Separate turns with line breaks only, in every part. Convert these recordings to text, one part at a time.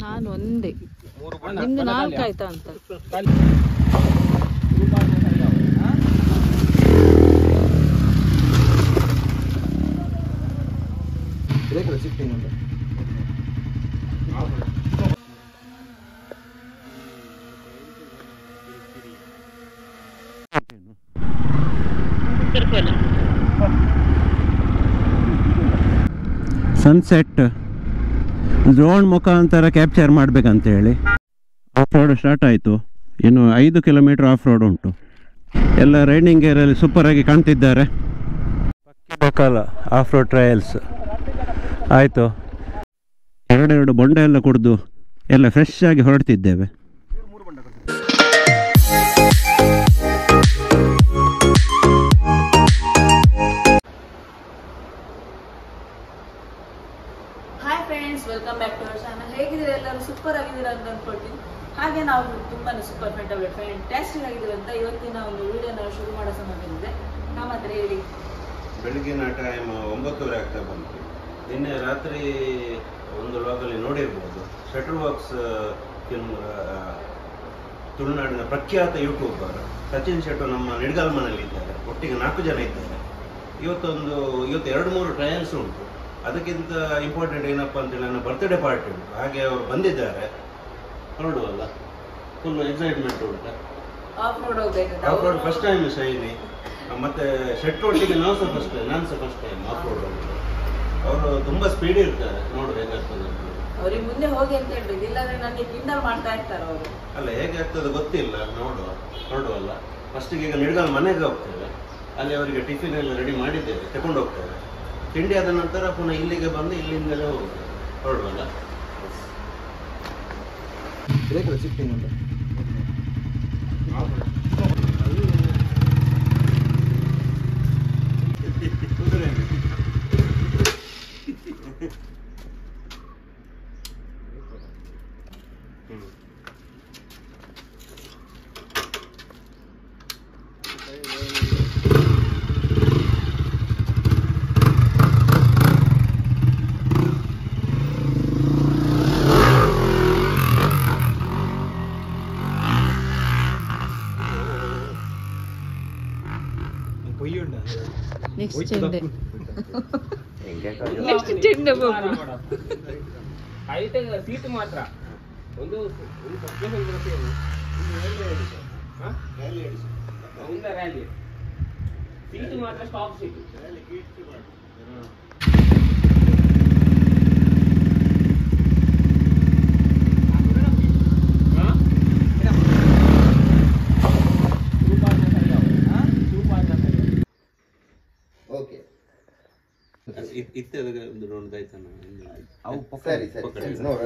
ನಾನು ಒಂದೇ ನಿಮ್ದು 4 ಆಯ್ತಾ ಅಂತ
ಸನ್ಸೆಟ್ ಡ್ರೋನ್ ಮುಖಾಂತರ ಕ್ಯಾಪ್ಚರ್ ಮಾಡಬೇಕಂತೇಳಿ ಆಫ್ ರೋಡ್ ಸ್ಟಾರ್ಟ್ ಆಯಿತು. ಇನ್ನು 5 ಕಿಲೋಮೀಟರ್ ಆಫ್ ರೋಡ್ ಉಂಟು. ಎಲ್ಲ ರೈಡಿಂಗ್ ಗೇರಲ್ಲಿ ಸೂಪರಾಗಿ ಕಾಣ್ತಿದ್ದಾರೆ. ಪಕ್ಕಿ ಆಫ್ ರೋಡ್ ಟ್ರಯಲ್ಸ್ ಆಯಿತು. 2 ಬೊಂಡ ಎಲ್ಲ ಕುಡಿದು ಎಲ್ಲ ಫ್ರೆಶ್ ಆಗಿ ಹೊರಡ್ತಿದ್ದೇವೆ.
Hi friends, welcome back to our channel. ಹೇಗಿದ್ದೀರಾ ಎಲ್ಲರೂ? ಸೂಪರ್ ಆಗಿದ್ದೀರಾ ಅಂತ ಅಂದ್ಕೊಳ್ತೀನಿ. ಹಾಗೆ ನಾವು ತುಂಬಾ ಸೂಪರ್ ಫ್ಯಾಂಟಾಸ್ಟಿಕ್ ಆಗಿದ್ದೀವಿ ಅಂತ ಇವತ್ತಿನ ಒಂದು ವಿಡಿಯೋನ ಶುರು ಮಾಡೋ ಸಮಯದಲ್ಲಿದೆ. ನಮ್ಮ ಹತ್ರ ಹೇಳಿ,
ಬೆಳಗಿನ ಟೈಮ್ 9:30 ಆಗ್ತಾ ಬಂತು. ನಿನ್ನೆ ರಾತ್ರಿ ಒಂದು ಲಾಗಲ್ಲಿ ನೋಡಿರ್ಬೋದು, ಶಟಲ್ ವಾಕ್ಸ್ ಫಿಲ್ಮ್ ತುಳುನಾಡಿನ ಪ್ರಖ್ಯಾತ ಯೂಟ್ಯೂಬರ್ ಸಚಿನ್ ಶೆಟ್ಟರ್ ನಮ್ಮ ನಿಡ್ಗಲ್ ಮನೆಯಲ್ಲಿ ಇದ್ದಾರೆ. ಒಟ್ಟಿಗೆ 4 ಜನ ಇದ್ದಾರೆ. ಇವತ್ತು 2-3 ಟ್ರಯಲ್ಸ್ ಉಂಟು. ಅದಕ್ಕಿಂತ ಇಂಪಾರ್ಟೆಂಟ್ ಏನಪ್ಪ ಅಂತೇಳಿ ನನ್ನ ಬರ್ತ್ಡೇ ಪಾರ್ಟಿ ಉಂಟು. ಹಾಗೆ ಅವರು ಬಂದಿದ್ದಾರೆ. ಹೊರಡುವಲ್ಲ, ಫುಲ್ ಎಕ್ಸೈಟ್ಮೆಂಟ್ ಉಂಟು. Of road first time shiny, ಮತ್ತೆ ಶೆಟ್ರ್ ಒಟ್ಟಿಗೆ ನಾನು ಸಹ ಫಸ್ಟ್ ಟೈಮ್ ಆಫ್ ರೋಡ್ ಹೋಗೋದು. ಅವರು ತುಂಬಾ ಸ್ಪೀಡ್ ಇರ್ತಾರೆ. ನೋಡ್ರಿ ಹೇಗಾಗ್ತದೆ
ಅವ್ರಿಗೆ ಮುಂದೆ ಹೋಗಿ ಅಂತ ಹೇಳ್ಬೇಕು, ಇಲ್ಲಾಂದ್ರೆ ನನಗೆ ಕಿಂಡಲ್ ಮಾಡ್ತಾ ಇರ್ತಾರೆ ಅವರು.
ಅಲ್ಲ, ಹೇಗೆ ಆಗ್ತದೆ ಗೊತ್ತಿಲ್ಲ. ಹೊರಡುವಲ್ಲ. ಫಸ್ಟಿಗೆ ಈಗ ನಿಡ್ಗಲ್ ಮನೆಗೆ ಹೋಗ್ತೇವೆ. ಅಲ್ಲಿ ಅವರಿಗೆ ಟಿಫಿನ್ ಎಲ್ಲ ರೆಡಿ ಮಾಡಿದ್ದೇವೆ, ತಗೊಂಡು ಹೋಗ್ತೇವೆ. ತಿಂಡಿ ಆದ ನಂತರ ಪುನಃ ಇಲ್ಲಿಗೆ ಬಂದು ಇಲ್ಲಿಂದಲೇ ಹೋಗ್ತೇವೆ. ಹೊರಡುವಲ್ಲ. ಶಿಫ್ಟಿಂಗ್ ಉಂಟು.
ನೆಕ್ಸ್ಟ್ ಚೆಂಡೆ
ಸೀಟ್ ಮಾತ್ರ ಒಂದು ರ್ಯಾಲಿ ಸೀಟ್ ಮಾತ್ರ ಸ್ಟಾಪ್ ಸೀಟ್.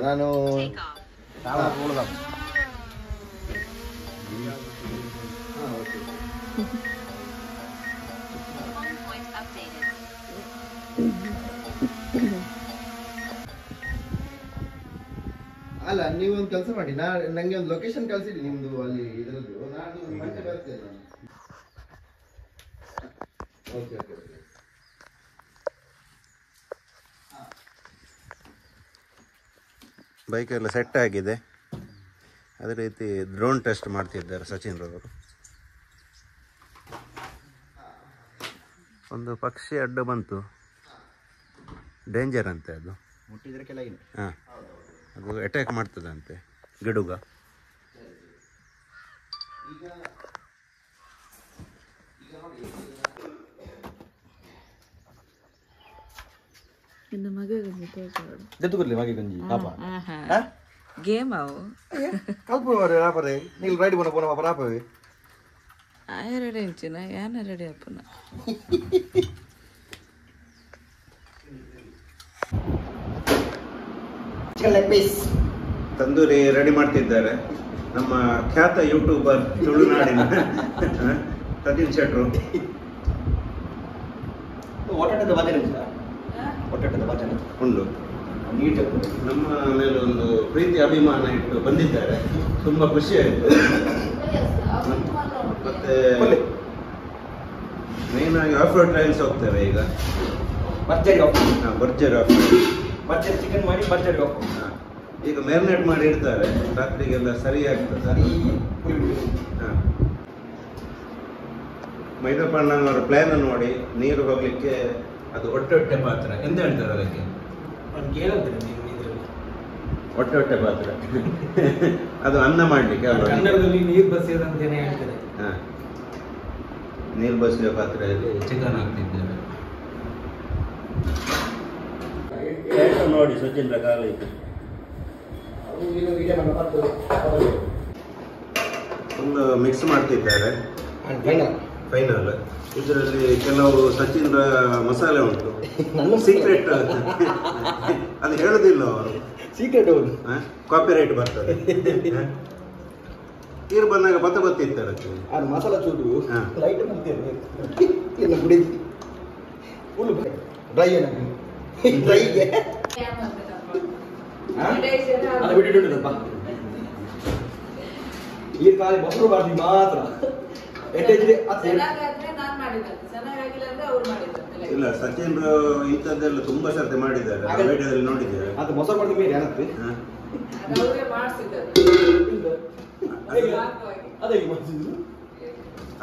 ನಾನು ಅಲ್ಲ, ನೀವೊಂದು ಕೆಲಸ ಮಾಡಿ, ನಂಗೆ ಒಂದು ಲೊಕೇಶನ್ ಕಳಿಸಿಡಿ ನಿಮ್ದು ಅಲ್ಲಿ ಇದ್ರದ್ದು. ನಾನು ಮತ್ತೆ ಬರ್ತೇನೆ. Okay okay okay.
ಬೈಕ್ ಎಲ್ಲ ಸೆಟ್ ಆಗಿದೆ. ಅದೇ ರೀತಿ ಡ್ರೋನ್ ಟೆಸ್ಟ್ ಮಾಡ್ತಿದ್ದಾರೆ ಸಚಿನ್ ರವರು. ಒಂದು ಪಕ್ಷಿ ಅಡ್ಡ ಬಂತು, ಡೇಂಜರ್ ಅಂತೆ ಅದು.
ಮುಟ್ಟಿದ್ರೆ ಕೆಳಗಿನ
ಹಾಂ, ಅದು ಅಟ್ಯಾಕ್ ಮಾಡ್ತದಂತೆ ಗಿಡುಗ.
ಇನ್ನು ಮಗುವಿಗೆ
ಜತ್ತುಕೊಡ್ಲಿ ಮಗೆ ಗಂಜಿ ಪಾಪ
ಗೇಮ್ ಅವು
ಕಲ್ಪ ರಾಪರೆ ನೀನು ರೈಡ್ ಬನ್ನ ಪೋನ ಪಾಪ ರಾಪವೆ
ರೆಡಿ ಇಂಚಿನ ಯಾನ ರೆಡಿ ಅಪ್ಪನ
ತಂದೂರಿ ರೆಡಿ ಮಾಡ್ತಿದ್ದಾರೆ ನಮ್ಮ ಖ್ಯಾತ ಯೂಟ್ಯೂಬರ್ ತುಳುನಾಡಿನ ಸಚಿನ್ ಶೆಟ್ರು.
ಒಟ್ಟಾಟದ ಭಜನೆ ಒಟ್ಟಾಟದ ಭಜನೆ
ಉಂಟು. ನಮ್ಮ ಮೇಲೆ ಒಂದು ಪ್ರೀತಿ ಅಭಿಮಾನ ಇಟ್ಟು ಬಂದಿದ್ದಾರೆ. ತುಂಬಾ ಖುಷಿ ಆಯಿತು. ಮತ್ತೆ ಮೇನ್ ಆಗಿ ಆಫ್ ರೋಡ್ ಟ್ರಯಲ್ಸ್ ಹೋಗ್ತೇವೆ ಈಗ.
ಭರ್ಜರಿ ಆಫ್
ಭರ್ಜರಿ ಆಫ್
ಭರ್ಜರಿ ಚಿಕನ್ ಮಾಡಿ ಭರ್ಜರಿ ಆಫ್.
ಈಗ ಮ್ಯಾರಿನೇಟ್ ಮಾಡಿ ಇಡ್ತಾರೆ, ರಾತ್ರಿಗೆಲ್ಲ ಸರಿ ಆಗ್ತದೆ. ಮೈದಪ್ಪಣ್ಣನವರ ಪ್ಲಾನ್ ನೋಡಿ ನೀರು ಹೋಗ್ಲಿಕ್ಕೆ ಅದು ಹೊಟ್ಟೆ ಪಾತ್ರ ಎಂತ ಹೇಳ್ತಾರೆ ಅದಕ್ಕೆ? ಹೊಟ್ಟೆ ಪಾತ್ರ ಅದು ಅನ್ನ ಮಾಡ್ಲಿಕ್ಕೆ
ಕನ್ನಡದಲ್ಲಿ ನೀರು ಬಸಿಯೋದು ಅಂತೇನೆ ಹೇಳ್ತಾರೆ.
ನೀರು ಬಸಿಯೋ ಪಾತ್ರೆಯಲ್ಲಿ ಚಿಕನ್ ಹಾಕ್ತಿದ್ದೇವೆ. ನೋಡಿ ಸಚಿನ್ ಕಾಲ ಇದು ಫುಲ್ ಮಿಕ್ಸ್ ಮಾಡ್ತಿದ್ದಾರೆ. ಫೈನಲ್ ಇದರಲ್ಲಿ ಕೆಲವು ಸಚಿನ್ರ ಮಸಾಲೆ ಉಂಟು, ಸೀಕ್ರೆಟ್. ಅದು ಹೇಳುದಿಲ್ಲ ಅವರು,
ಸೀಕ್ರೆಟ್
ಕಾಪಿ ರೈಟ್ ಬರ್ತದೆ. ನೀರು ಬಂದಾಗ ಬತ್ತಿರ್ತಾರೆ
ಅದು ಮಸಾಲ ಚೂರು ಲೈಟ್ ಕುಡಿ ಫುಲ್ ಡ್ರೈ ಡ್ರೈಗೆ ಅದು ಬಿಟ್ಟಿട്ടുಂಟಪ್ಪ. ಈ ಕಾಲ ಮೊಸರು ಬಾರ್ದಿ ಮಾತ್ರ
ಇಲ್ಲ. ಸಚಿನ್ ಇಂಥದ್ದೆಲ್ಲ ತುಂಬಾ ಸರ್ತಿ ಮಾಡಿದ್ದಾರೆ, ವಿಡಿಯೋದಲ್ಲಿ ನೋಡಿದ್ದೇವೆ.
ಅದು ಮೊಸರು ಮಾಡಿದ ಮೇಲೆ ಏನಂತೆ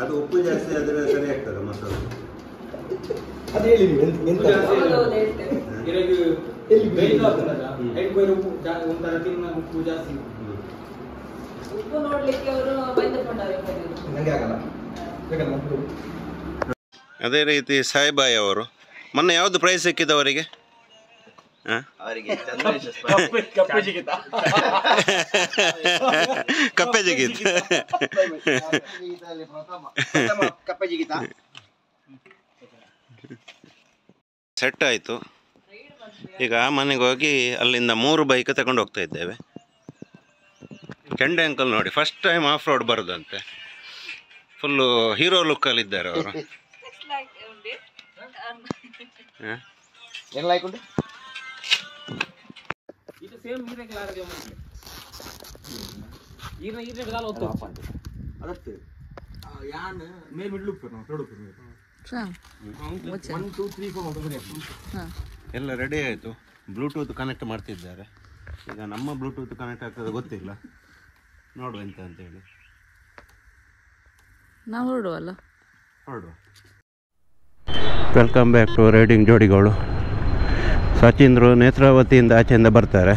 ಅದು ಉಪ್ಪು ಜಾಸ್ತಿ ಆದ್ರೆ ಸರಿ ಆಗ್ತದೆ ಮೊಸರು.
ಅದು ಹೇಳಿ ಎಂತ
ಉಪ್ಪು ನೋಡ್ಲಿಕ್ಕೆ ಅವರು
ನಂಗೆ ಆಗಲ್ಲ.
ಅದೇ ರೀತಿ ಸಾಯಿಬಾಯಿ ಅವರು ಮೊನ್ನೆ ಯಾವ್ದು ಪ್ರೈಸ್ ಸಿಕ್ಕಿದೆ ಅವರಿಗೆ? ಕಪ್ಪೆ ಜಿಗಿತ. ಸೆಟ್ ಆಯಿತು. ಈಗ ಮನೆಗೆ ಹೋಗಿ ಅಲ್ಲಿಂದ 3 ಬೈಕ್ ತಗೊಂಡು ಹೋಗ್ತಾ ಇದ್ದೇವೆ. ಕೆಂಡೆ ಅಂಕಲ್ ನೋಡಿ ಫಸ್ಟ್ ಟೈಮ್ ಆಫ್ ರೋಡ್ ಬರೋದಂತೆ. ಫುಲ್ಲು ಹೀರೋ ಲುಕ್ಕಲ್ಲಿದ್ದಾರೆ ಅವರು.
ಇದು ಸೇಮ್ ಈರೆಗೆ ಲಾರಗೆ ಮುಂಚೆ ಈರೆಗೆ ಗಾಲ ಹೊತ್ತು
ಅದಕ್ಕೆ ಯಾನ್ ಮೇಲ್ ಮಿಡ್ಲ್ ಉಪ್ಪು ನಾವು ಥರ್ಡ್ ಉಪ್ಪು 1 2 3 4
ಎಲ್ಲ ರೆಡಿ ಆಯಿತು. ಬ್ಲೂಟೂತ್ ಕನೆಕ್ಟ್ ಮಾಡ್ತಿದ್ದಾರೆ. ಈಗ ನಮ್ಮ ಬ್ಲೂಟೂತ್ ಕನೆಕ್ಟ್ ಆಗ್ತದೆ ಗೊತ್ತಿಲ್ಲ, ನೋಡುವ ಎಂತ ಅಂತೇಳಿ.
ನಾವು ಹೊರಡುವಲ್ಲ.
ವೆಲ್ಕಮ್ ಬ್ಯಾಕ್ ಟು ರೈಡಿಂಗ್ ಜೋಡಿಗಳು. ಸಚಿನ್ರು ನೇತ್ರಾವತಿಯಿಂದ ಆಚೆಯಿಂದ ಬರ್ತಾರೆ.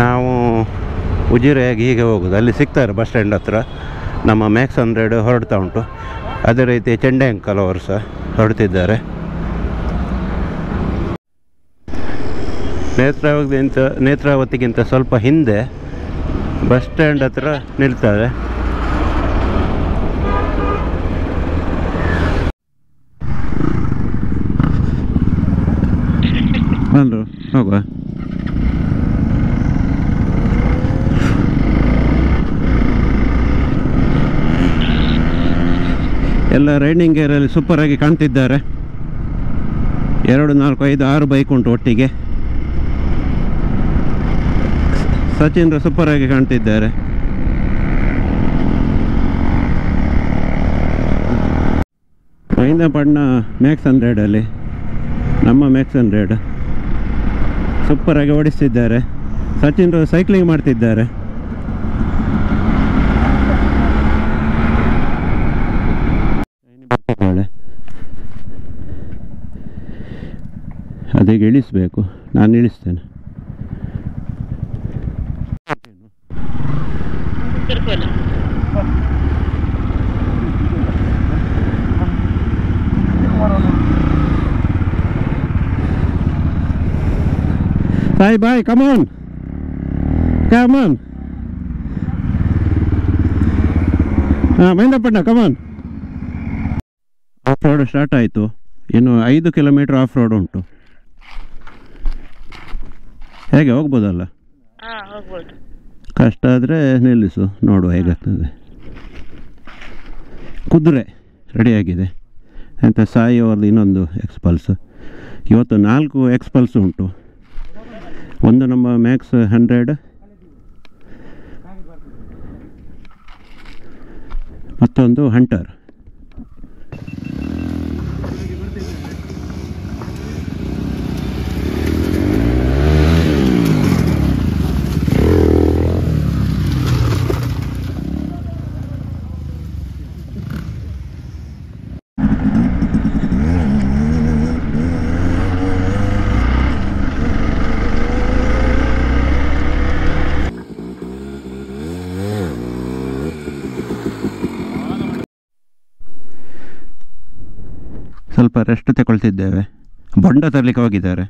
ನಾವು ಉಜಿರೆಯಾಗಿ ಹೀಗೆ ಹೋಗೋದು. ಅಲ್ಲಿ ಸಿಗ್ತಾರೆ ಬಸ್ ಸ್ಟ್ಯಾಂಡ್ ಹತ್ರ. ನಮ್ಮ ಮ್ಯಾಕ್ಸ್ 100 ಹೊರಡ್ತಾ ಉಂಟು. ಅದೇ ರೀತಿ ಚೆಂಡೆ ಅಂಕಲ್ ಅವರು ಸಹ ಹೊರಡ್ತಿದ್ದಾರೆ. ನೇತ್ರಾವತಿಗಿಂತ ಸ್ವಲ್ಪ ಹಿಂದೆ ಬಸ್ ಸ್ಟ್ಯಾಂಡ್ ಹತ್ರ ನಿಲ್ತಾರೆ. ಬಂದರು ಹೋಗುವ. ಎಲ್ಲ ರೈಡಿಂಗ್ ಗೇರಲ್ಲಿ ಸೂಪರಾಗಿ ಕಾಣ್ತಿದ್ದಾರೆ. 2 4 5 6 ಬೈಕ್ ಉಂಟು ಒಟ್ಟಿಗೆ. ಸಚಿನ್ ಸೂಪರಾಗಿ ಕಾಣ್ತಿದ್ದಾರೆ. ಮೈದಪ್ಪಣ್ಣ ಮ್ಯಾಕ್ಸ್ 100 ನಮ್ಮ ಮ್ಯಾಕ್ಸ್ 100 ಸೂಪರಾಗಿ ಓಡಿಸ್ತಿದ್ದಾರೆ. ಸಚಿನ್ ಸೈಕ್ಲಿಂಗ್ ಮಾಡ್ತಿದ್ದಾರೆ. ಅದಕ್ಕೆ ಇಳಿಸ್ಬೇಕು, ನಾನು ಇಳಿಸ್ತೇನೆ. Bye bye, come on. ಮೈಂದಪ್ಪಣ್ಣ come on. Of road start ಆಯಿತು. ಇನ್ನು 5 ಕಿಲೋಮೀಟರ್ ಆಫ್ ರೋಡ್ ಉಂಟು. ಹೇಗೆ ಹೋಗ್ಬೋದಲ್ಲ? ಕಷ್ಟ ಆದರೆ ನಿಲ್ಲಿಸು, ನೋಡುವ ಹೇಗಾಗ್ತದೆ. ಕುದುರೆ ರೆಡಿಯಾಗಿದೆ ಅಂತ ಸಾಯಿ ಅವ್ರದ್ದು ಇನ್ನೊಂದು ಎಕ್ಸ್ಪಲ್ಸ್. ಇವತ್ತು 4 ಎಕ್ಸ್ಪಲ್ಸ್ ಉಂಟು. ಒಂದು ನಮ್ಮ ಮ್ಯಾಕ್ಸ್ 100 ಮತ್ತೊಂದು ಹಂಟರ್. ಸ್ವಲ್ಪ ರೆಸ್ಟ್ ತಗೊಳ್ತಿದ್ದೇವೆ. ಬೊಂಡ ತರಲಿಕ್ಕೆ ಹೋಗಿದ್ದಾರೆ.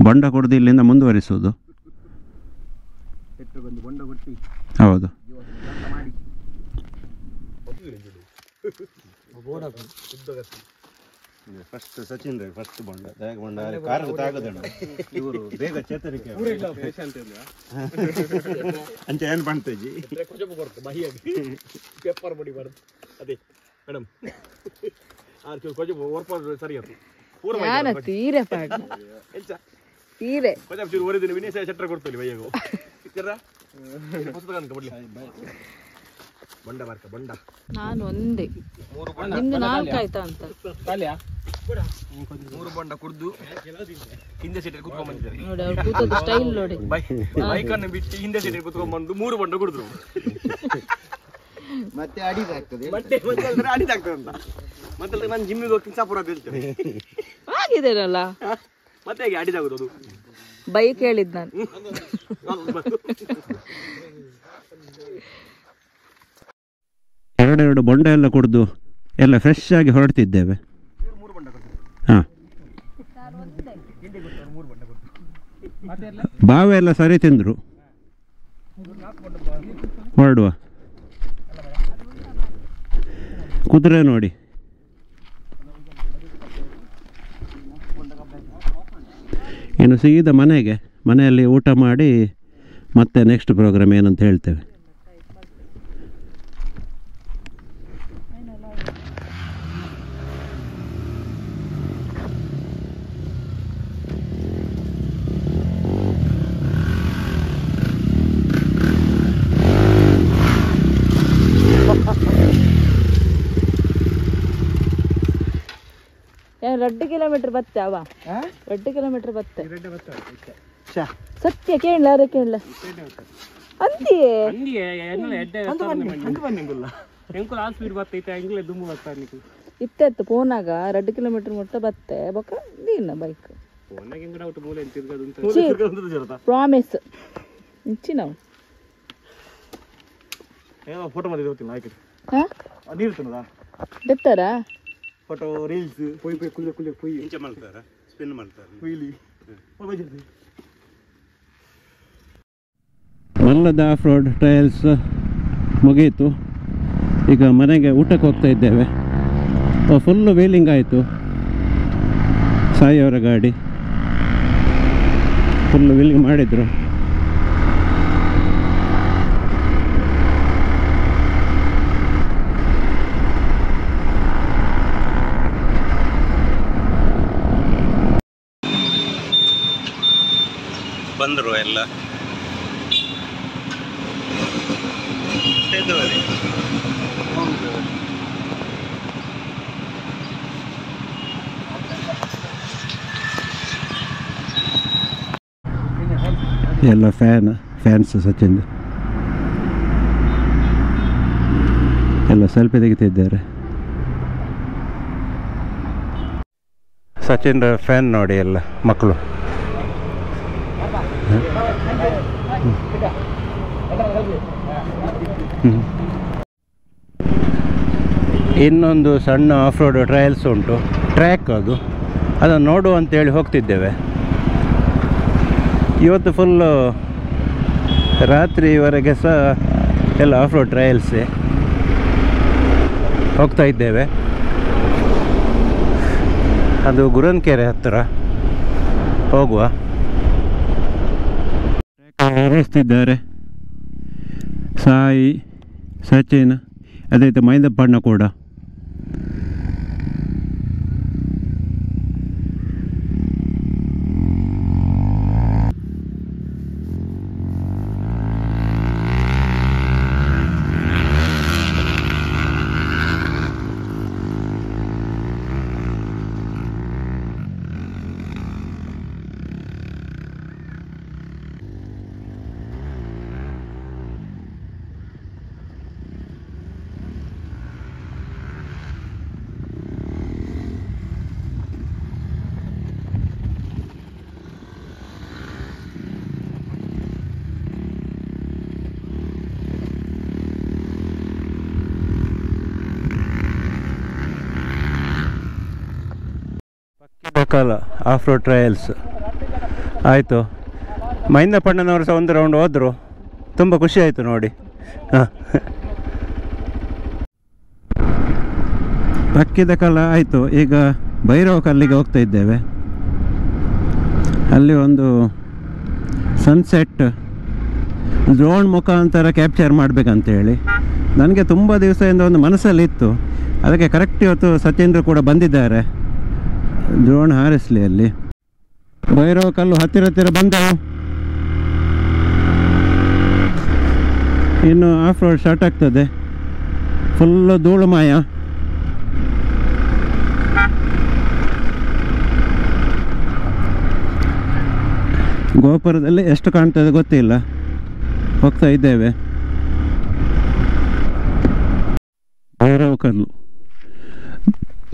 ಬೊಂಡ ಕುಡಿದು ಇಲ್ಲಿಂದ ಮುಂದುವರಿಸುವುದು. ಹೌದು. ಫಸ್ಟ್ ಸಚಿನ್ ರೈ ಫಸ್ಟ್ ಬೊಂಡ ಬೊಂಡ ಕಾರ್ ತಾಗದಣ್ಣ ಇವರು ಬೇಗ ಚೇತರಿಕೆ ಅಂಚ ಏನು ಮಾಡ್ತೇಜಿ
ಪೇಪರ್ ಬಡಿ ಬರುತ್ತೆ ಅದೇ ಮೇಡಮ್ ಕೊಂಚ ಓರ್ಪಾಡು ಸರಿ ಆಯ್ತು ಪೂರ
ತೀರೆ ತೀರೆ
ಕೊಂಚ ಚೂರು ಓರಿದಿನ ವಿನಯ ಚಟ್ರ ಕೊಡ್ತೀವಿ ಬಯ್ಯಗು ಸಿಕ್ಕರ ಪುಸ್ತಕ ಅನ್ಕ ಬಿಡ್ಲಿ ಬೊಂಡ ಬಾರ್ಕ ಬೊಂಡ ನಾನು ಒಂದೇ ನಿಮ್ದು ನಾಲ್ಕು ಆಯ್ತಾ ಅಂತ ತಾಲ್ಯಾ 3 ಬೊಂಡ ಕುಡ್ದು ಹಿಂದೆ ಸೀಟಲ್ಲಿ ಕುತ್ಕೊಂಡ್ ಬಂದಿದ್ದಾರೆ
ನೋಡಿ ಅವ್ರು ಕೂತದ್ದು ಸ್ಟೈಲ್ ನೋಡಿ
ಬೈಕನ್ನು ಬಿಟ್ಟು ಹಿಂದೆ ಸೀಟಲ್ಲಿ ಕುತ್ಕೊಂಡ್ ಬಂದು 3 ಬೊಂಡ ಕುಡಿದ್ರು
ಮತ್ತೆ ಅಡಿದಾಗ್ತದೆ
ಮತ್ತೆ ಅಡಿದಾಗ್ತದೆ ಅಂತ ಮತ್ತೆ ನಾನು ಜಿಮ್ಮಿಗೆ ಹೋಗ್ತೀನಿ ಸಾಪುರ ಅಂತ ಹೇಳ್ತೇನೆ
ಆಗಿದ್ದೇನಲ್ಲ
ಮತ್ತೆ ಹೇಗೆ ಅಡಿದಾಗೋದು ಅದು
ಬೈಕ್ ಹೇಳಿದ್ ನಾನು
ಎರಡೆರಡು ಬೊಂಡ ಎಲ್ಲ ಕುಡಿದು ಎಲ್ಲ ಫ್ರೆಶ್ ಆಗಿ ಹೊರಡ್ತಿದ್ದೇವೆ. ಹಾಂ, ಬಾವೆ ಎಲ್ಲ ಸರಿ ತಿಂದರು. ಹೊರಡುವ ಕುದುರೆ ನೋಡಿ. ಇನ್ನು ಸೀದಾ ಮನೆಗೆ, ಮನೆಯಲ್ಲಿ ಊಟ ಮಾಡಿ ಮತ್ತೆ ನೆಕ್ಸ್ಟ್ ಪ್ರೋಗ್ರಾಮ್ ಏನಂತ ಹೇಳ್ತೇವೆ.
ಎರಡು ಕಿಲೋಮೀಟರ್ ಬತ್ತೆ ಅವ 2 ಕಿಲೋಮೀಟರ್ ಬತ್ತೆ ಸತ್ಯ ಕೇಳಲ ಅರೆ ಕೇಳಲ ಅಂತಿಯೇ ಇತ್ತು ಪೋನಾಗ 2 ಕಿಲೋಮೀಟರ್ ಮುಟ್ಟ ಬತ್ತೆ ಬೊಕ್ಕ ದೀನ ಬೈಕ್ ಪ್ರಾಮಿಸ್ ಇಂಚಿ ನಾವು
ಫೋಟೋ
ಬಿತ್ತಾರಾ
ಫೋಟೋ ರೀಲ್ಸ್ ಪೊಯ್
ಇಂಚೆ ಮಾಡ್ತಾರೆ, ಸ್ಪಿನ್ ಮಾಡ್ತಾರೆ. ಮಲ್ಲದ ಆಫ್ ರೋಡ್ ಟ್ರಯಲ್ಸ್ ಮುಗಿಯಿತು. ಈಗ ಮನೆಗೆ ಊಟಕ್ಕೆ ಹೋಗ್ತಾ ಇದ್ದೇವೆ. ಫುಲ್ಲು ವೀಲಿಂಗ್ ಆಯಿತು. ಸಾಯಿಯವರ ಗಾಡಿ ಫುಲ್ಲು ವೀಲಿಂಗ್ ಮಾಡಿದರು. ಬಂದರು ಎಲ್ಲ ಎಲ್ಲ ಫ್ಯಾನ್ಸ್ ಸಚಿನ್ ಎಲ್ಲ ಸೆಲ್ಫಿ ತೆಗಿತಿದ್ದಾರೆ. ಸಚಿನ್ ಫ್ಯಾನ್ ನೋಡಿ ಎಲ್ಲ ಮಕ್ಕಳು. ಇನ್ನೊಂದು ಸಣ್ಣ ಆಫ್ ರೋಡ್ ಟ್ರಯಲ್ಸ್ ಉಂಟು, ಟ್ರ್ಯಾಕ್ ಅದನ್ನು ನೋಡುವ ಅಂತೇಳಿ ಹೋಗ್ತಿದ್ದೇವೆ. ಇವತ್ತು ಫುಲ್ಲು ರಾತ್ರಿವರೆಗೆ ಸಹ ಎಲ್ಲ ಆಫ್ ರೋಡ್ ಟ್ರಯಲ್ಸೇ ಹೋಗ್ತಾ ಇದ್ದೇವೆ. ಅದು ಗುರನ್ಕೆರೆ ಹತ್ತಿರ ಹೋಗುವ. ಹೊರಸ್ತಿದ್ದಾರೆ ಸಾಯಿ, ಸಚಿನ್, ಅದೇ ರೀತಿ ಮೈದಪ್ಪಣ್ಣ ಕೂಡ. ಬಕ್ಕಲ ಆಫ್ ರೋಡ್ ಟ್ರಯಲ್ಸ್ ಆಯಿತು. ಮಹಿಂದ ಪಣ್ಣನವರು ಸಹ ಒಂದು ರೌಂಡ್ ಹೋದರು, ತುಂಬ ಖುಷಿ ಆಯಿತು ನೋಡಿ. ಹಾಂ, ಬಕ್ಕಿದ ಕಾಲ ಆಯಿತು. ಈಗ ಭೈರವ ಕಲ್ಲಿಗೆ ಹೋಗ್ತಾ ಇದ್ದೇವೆ. ಅಲ್ಲಿ ಒಂದು ಸನ್ಸೆಟ್ ಡ್ರೋನ್ ಮುಖಾಂತರ ಕ್ಯಾಪ್ಚರ್ ಮಾಡಬೇಕಂತೇಳಿ ನನಗೆ ತುಂಬ ದಿವಸದಿಂದ ಒಂದು ಮನಸ್ಸಲ್ಲಿತ್ತು. ಅದಕ್ಕೆ ಕರೆಕ್ಟ್ ಇವತ್ತು ಸಚೇಂದ್ರ ಕೂಡ ಬಂದಿದ್ದಾರೆ ಡ್ರೋನ್ ಹಾರಿಸಲಿ. ಅಲ್ಲಿ ಭೈರವ ಕಲ್ಲು ಹತ್ತಿರ ಬಂದವು. ಇನ್ನು ಆಫ್ ರೋಡ್ ಸ್ಟಾರ್ಟ್ ಆಗ್ತದೆ. ಫುಲ್ಲು ಧೂಳುಮಯ. ಗೋಪುರದಲ್ಲಿ ಎಷ್ಟು ಕಾಣ್ತದೆ ಗೊತ್ತಿಲ್ಲ. ಹೋಗ್ತಾ ಇದ್ದೇವೆ. ಭೈರವ ಕಲ್ಲು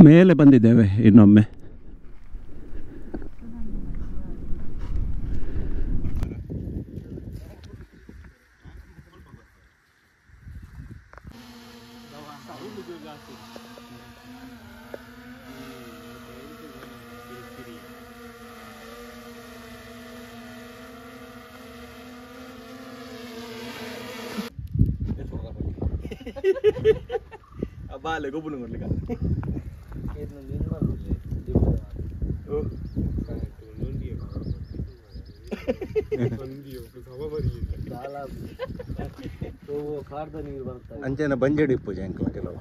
ಮೇಲೆ ಬಂದಿದ್ದೇವೆ ಇನ್ನೊಮ್ಮೆ.
ಬಾಲೆ ಗೊಬ್ಬನ ಕೊಡ್ಲಿಕ್ಕೆ
ಅಂಚೆನ ಬಂಜಡಿ ಪೂಜೆ ಅಂಕಲ್ ಕೆಲವು.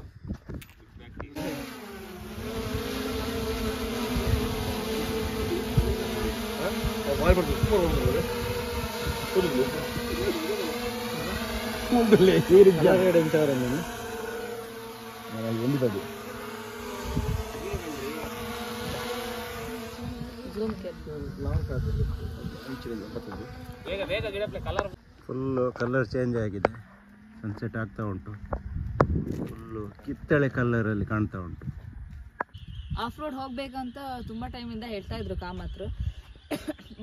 ಫುಲ್ಲು ಕಲರ್ ಚೇಂಜ್ ಆಗಿದೆ. ಸನ್ಸೆಟ್ ಆಗ್ತಾ ಉಂಟು. ಫುಲ್ಲು ಕಿತ್ತಳೆ ಕಲರಲ್ಲಿ ಕಾಣ್ತಾ ಉಂಟು.
ಆಫ್ ರೋಡ್ ಹೋಗ್ಬೇಕಂತ ತುಂಬ ಟೈಮಿಂದ ಹೇಳ್ತಾ ಇದ್ರು ಕಾಮತ್ರು.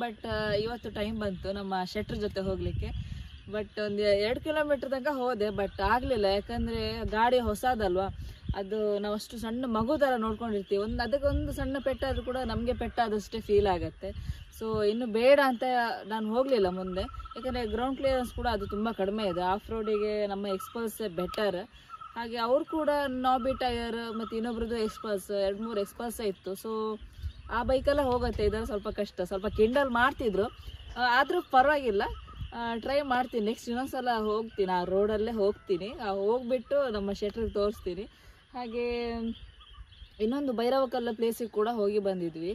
ಬಟ್ ಇವತ್ತು ಟೈಮ್ ಬಂತು ನಮ್ಮ ಶೆಟ್ರ್ ಜೊತೆ ಹೋಗಲಿಕ್ಕೆ. ಬಟ್ ಒಂದು 2 ಕಿಲೋಮೀಟ್ರ್ ತನಕ ಹೋದೆ, ಬಟ್ ಆಗಲಿಲ್ಲ. ಯಾಕಂದರೆ ಗಾಡಿ ಹೊಸದಲ್ವಾ, ಅದು ನಾವು ಅಷ್ಟು ಸಣ್ಣ ಮಗು ಥರ ನೋಡ್ಕೊಂಡಿರ್ತೀವಿ. ಅದಕ್ಕೊಂದು ಸಣ್ಣ ಪೆಟ್ಟಾದರೂ ಕೂಡ ನಮಗೆ ಪೆಟ್ಟಾದಷ್ಟೇ ಫೀಲ್ ಆಗುತ್ತೆ. ಸೊ ಇನ್ನು ಬೇಡ ಅಂತ ನಾನು ಹೋಗಲಿಲ್ಲ ಮುಂದೆ. ಯಾಕಂದರೆ ಗ್ರೌಂಡ್ ಕ್ಲಿಯರೆನ್ಸ್ ಕೂಡ ಅದು ತುಂಬ ಕಡಿಮೆ ಇದೆ. ಆಫ್ ರೋಡಿಗೆ ನಮ್ಮ ಎಕ್ಸ್ಪಲ್ಸೇ ಬೆಟರ್. ಹಾಗೆ ಅವ್ರು ಕೂಡ ನಾಬಿ ಟಯರ್ ಮತ್ತು ಇನ್ನೊಬ್ರದ್ದು ಎಕ್ಸ್ಪಲ್ಸ್ 2-3 ಎಕ್ಸ್ಪಲ್ಸೇ ಇತ್ತು. ಸೊ ಆ ಬೈಕೆಲ್ಲ ಹೋಗುತ್ತೆ. ಇದರಲ್ಲಿ ಸ್ವಲ್ಪ ಕಷ್ಟ. ಸ್ವಲ್ಪ ಕಿಂಡಲ್ ಮಾಡ್ತಿದ್ರು, ಆದರೂ ಪರವಾಗಿಲ್ಲ, ಟ್ರೈ ಮಾಡ್ತೀನಿ. ನೆಕ್ಸ್ಟ್ ಇನ್ನೊಂದ್ಸಲ ಹೋಗ್ತೀನಿ, ಆ ರೋಡಲ್ಲೇ ಹೋಗ್ತೀನಿ. ಹೋಗ್ಬಿಟ್ಟು ನಮ್ಮ ಶೆಟ್ರಿಗೆ ತೋರಿಸ್ತೀನಿ. ಹಾಗೆ ಇನ್ನೊಂದು ಭೈರವಕಲ್ಲ ಪ್ಲೇಸಿಗೆ ಕೂಡ ಹೋಗಿ ಬಂದಿದ್ವಿ.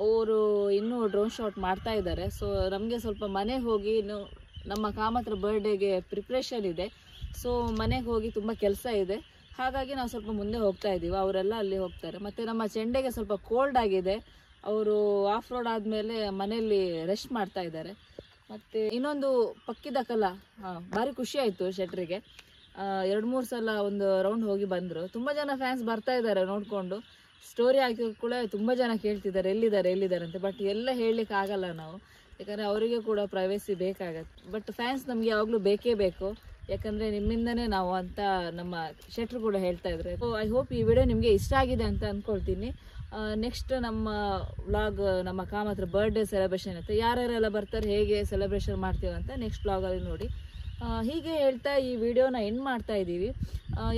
ಅವರು ಇನ್ನೂ ಡ್ರೋನ್ ಶಾಟ್ ಮಾಡ್ತಾ ಇದ್ದಾರೆ. ಸೊ ನಮಗೆ ಸ್ವಲ್ಪ ಮನೆಗೆ ಹೋಗಿ ನಮ್ಮ ಕಾಮತ್ರ ಬರ್ಡೇಗೆ ಪ್ರಿಪ್ರೇಷನ್ ಇದೆ. ಸೊ ಮನೆಗೆ ಹೋಗಿ ತುಂಬ ಕೆಲಸ ಇದೆ. ಹಾಗಾಗಿ ನಾವು ಸ್ವಲ್ಪ ಮುಂದೆ ಹೋಗ್ತಾ ಇದ್ದೀವಿ. ಅವರೆಲ್ಲ ಅಲ್ಲಿ ಹೋಗ್ತಾರೆ. ಮತ್ತು ನಮ್ಮ ಚೆಂಡೆಗೆ ಸ್ವಲ್ಪ ಕೋಲ್ಡ್ ಆಗಿದೆ. ಅವರು ಆಫ್ ರೋಡ್ ಆದಮೇಲೆ ಮನೆಯಲ್ಲಿ ರೆಸ್ಟ್ ಮಾಡ್ತಾ ಇದ್ದಾರೆ. ಮತ್ತು ಇನ್ನೊಂದು ಪಕ್ಕಿದ ಕಲ ಭಾರಿ ಖುಷಿ ಆಯಿತು ಶೆಟ್ರಿಗೆ. 2-3 ಸಲ ಒಂದು ರೌಂಡ್ ಹೋಗಿ ಬಂದರು. ತುಂಬ ಜನ ಫ್ಯಾನ್ಸ್ ಬರ್ತಾ ಇದ್ದಾರೆ ನೋಡಿಕೊಂಡು. ಸ್ಟೋರಿ ಹಾಕಿ ಕೂಡ ತುಂಬ ಜನ ಕೇಳ್ತಿದ್ದಾರೆ ಎಲ್ಲಿದ್ದಾರೆ ಅಂತ. ಬಟ್ ಎಲ್ಲ ಹೇಳಲಿಕ್ಕೆ ಆಗಲ್ಲ ನಾವು, ಯಾಕಂದರೆ ಅವರಿಗೆ ಕೂಡ ಪ್ರೈವೇಸಿ ಬೇಕಾಗತ್ತೆ. ಬಟ್ ಫ್ಯಾನ್ಸ್ ನಮಗೆ ಯಾವಾಗಲೂ ಬೇಕೇ ಬೇಕು, ಯಾಕಂದರೆ ನಿಮ್ಮಿಂದನೇ ನಾವು ಅಂತ ನಮ್ಮ ಶೆಟ್ರು ಕೂಡ ಹೇಳ್ತಾ ಇದ್ದಾರೆ. ಸೊ ಐ ಹೋಪ್ ಈ ವಿಡಿಯೋ ನಿಮಗೆ ಇಷ್ಟ ಆಗಿದೆ ಅಂತ ಅಂದ್ಕೊಳ್ತೀನಿ. ನೆಕ್ಸ್ಟ್ ನಮ್ಮ ವ್ಲಾಗ್ ನಮ್ಮ ಕಾಮತ್ರ ಬರ್ಡೇ ಸೆಲೆಬ್ರೇಷನ್ ಇರುತ್ತೆ. ಯಾರ್ಯಾರೆಲ್ಲ ಬರ್ತಾರೆ, ಹೇಗೆ ಸೆಲೆಬ್ರೇಷನ್ ಮಾಡ್ತೀವಿ ಅಂತ ನೆಕ್ಸ್ಟ್ ವ್ಲಾಗಲ್ಲಿ ನೋಡಿ. ಹೀಗೆ ಹೇಳ್ತಾ ಈ ವಿಡಿಯೋನ ಎಂಡ್ ಮಾಡ್ತಾ ಇದ್ದೀವಿ.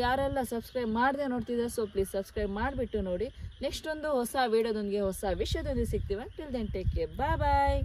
ಯಾರೆಲ್ಲ ಸಬ್ಸ್ಕ್ರೈಬ್ ಮಾಡದೆ ನೋಡ್ತಿದ್ದಾರೆ, ಸೊ ಪ್ಲೀಸ್ ಸಬ್ಸ್ಕ್ರೈಬ್ ಮಾಡಿಬಿಟ್ಟು ನೋಡಿ. ನೆಕ್ಸ್ಟ್ ಒಂದು ಹೊಸ ವಿಡಿಯೋದೊಂದಿಗೆ ಹೊಸ ವಿಷಯದೊಂದಿಗೆ ಸಿಗ್ತೀವಿ. ಟಿಲ್ ದೆನ್ ಟೇಕ್ ಕೇರ್, ಬಾಯ್ ಬಾಯ್.